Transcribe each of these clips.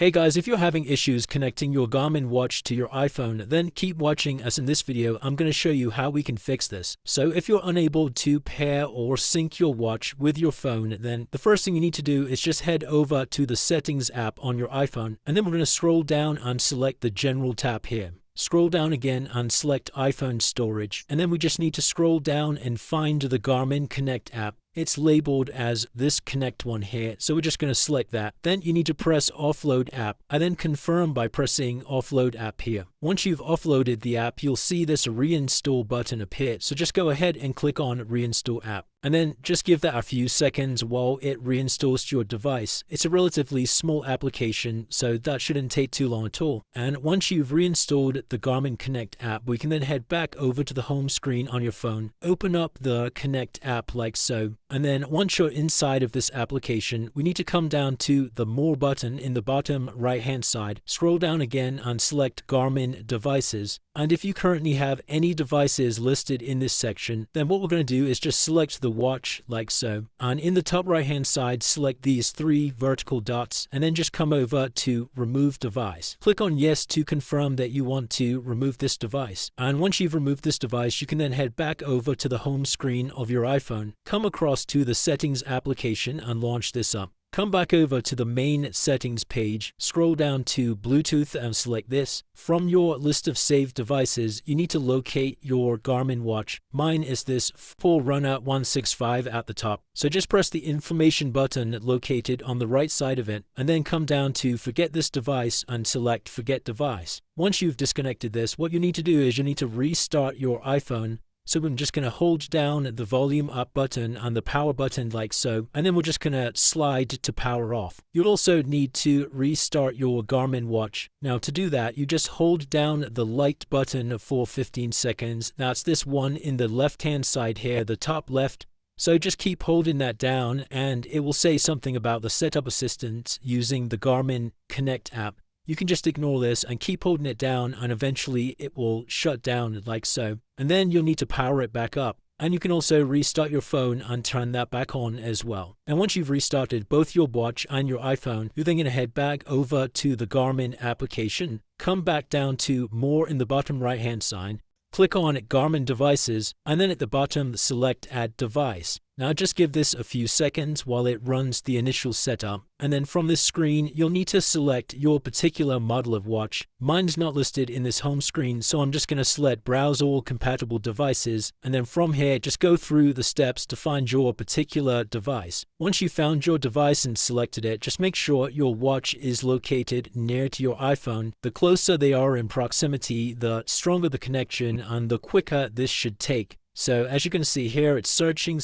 Hey guys, if you're having issues connecting your Garmin watch to your iPhone, then keep watching, as in this video I'm going to show you how we can fix this. So if you're unable to pair or sync your watch with your phone, then the first thing you need to do is just head over to the settings app on your iPhone, and then we're going to scroll down and select the general tab here. Scroll down again and select iPhone storage, and then we just need to scroll down and find the Garmin Connect app. It's labeled as this Connect one here, so we're just going to select that. Then you need to press offload app and then confirm by pressing offload app here. Once you've offloaded the app, you'll see this reinstall button appear, so just go ahead and click on reinstall app. And then just give that a few seconds while it reinstalls to your device. It's a relatively small application, so that shouldn't take too long at all. And once you've reinstalled the Garmin Connect app, we can then head back over to the home screen on your phone, open up the Connect app like so. And then once you're inside of this application, we need to come down to the More button in the bottom right hand side, scroll down again and select Garmin Devices. And if you currently have any devices listed in this section, then what we're going to do is just select the watch like so. And in the top right hand side, select these three vertical dots and then just come over to Remove Device. Click on Yes to confirm that you want to remove this device. And once you've removed this device, you can then head back over to the home screen of your iPhone, come across to the Settings application and launch this up. Come back over to the main settings page, scroll down to Bluetooth and select this. From your list of saved devices, you need to locate your Garmin watch. Mine is this Forerunner 165 at the top. So just press the information button located on the right side of it, and then come down to Forget this device and select Forget Device. Once you've disconnected this, what you need to do is you need to restart your iPhone. So I'm just going to hold down the volume up button and the power button like so, and then we're just going to slide to power off. You'll also need to restart your Garmin watch. Now to do that, you just hold down the light button for 15 seconds. That's this one in the left hand side here, the top left. So just keep holding that down and it will say something about the setup assistance using the Garmin Connect app. You can just ignore this and keep holding it down, and eventually it will shut down like so. And then you'll need to power it back up. And you can also restart your phone and turn that back on as well. And once you've restarted both your watch and your iPhone, you're then going to head back over to the Garmin application, come back down to More in the bottom right hand side, click on Garmin Devices, and then at the bottom select Add Device. Now just give this a few seconds while it runs the initial setup, and then from this screen you'll need to select your particular model of watch. Mine's not listed in this home screen, so I'm just going to select Browse All Compatible Devices, and then from here just go through the steps to find your particular device. Once you've found your device and selected it, just make sure your watch is located near to your iPhone. The closer they are in proximity, the stronger the connection and the quicker this should take. So as you can see here, it's searching,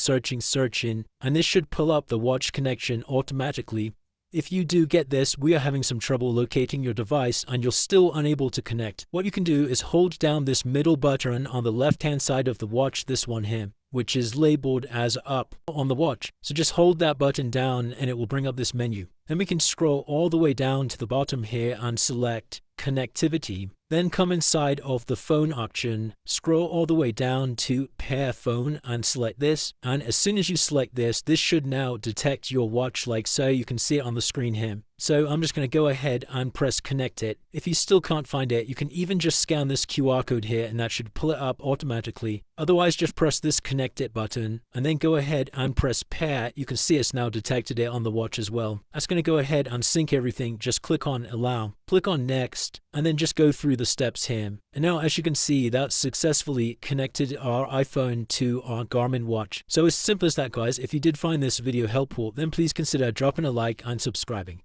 and this should pull up the watch connection automatically. If you do get this, we are having some trouble locating your device and you're still unable to connect. What you can do is hold down this middle button on the left hand side of the watch, this one here, which is labeled as Up on the watch. So just hold that button down and it will bring up this menu. Then we can scroll all the way down to the bottom here and select Connectivity. Then come inside of the phone option, scroll all the way down to Pair Phone and select this. And as soon as you select this, this should now detect your watch like so. You can see it on the screen here. So I'm just going to go ahead and press Connect It. If you still can't find it, you can even just scan this QR code here and that should pull it up automatically. Otherwise, just press this Connect It button and then go ahead and press Pair. You can see it's now detected it on the watch as well. That's going to go ahead and sync everything. Just click on Allow, click on Next, and then just go through the steps here. And now as you can see, that's successfully connected our iPhone to our Garmin watch. So as simple as that, guys. If you did find this video helpful, then please consider dropping a like and subscribing.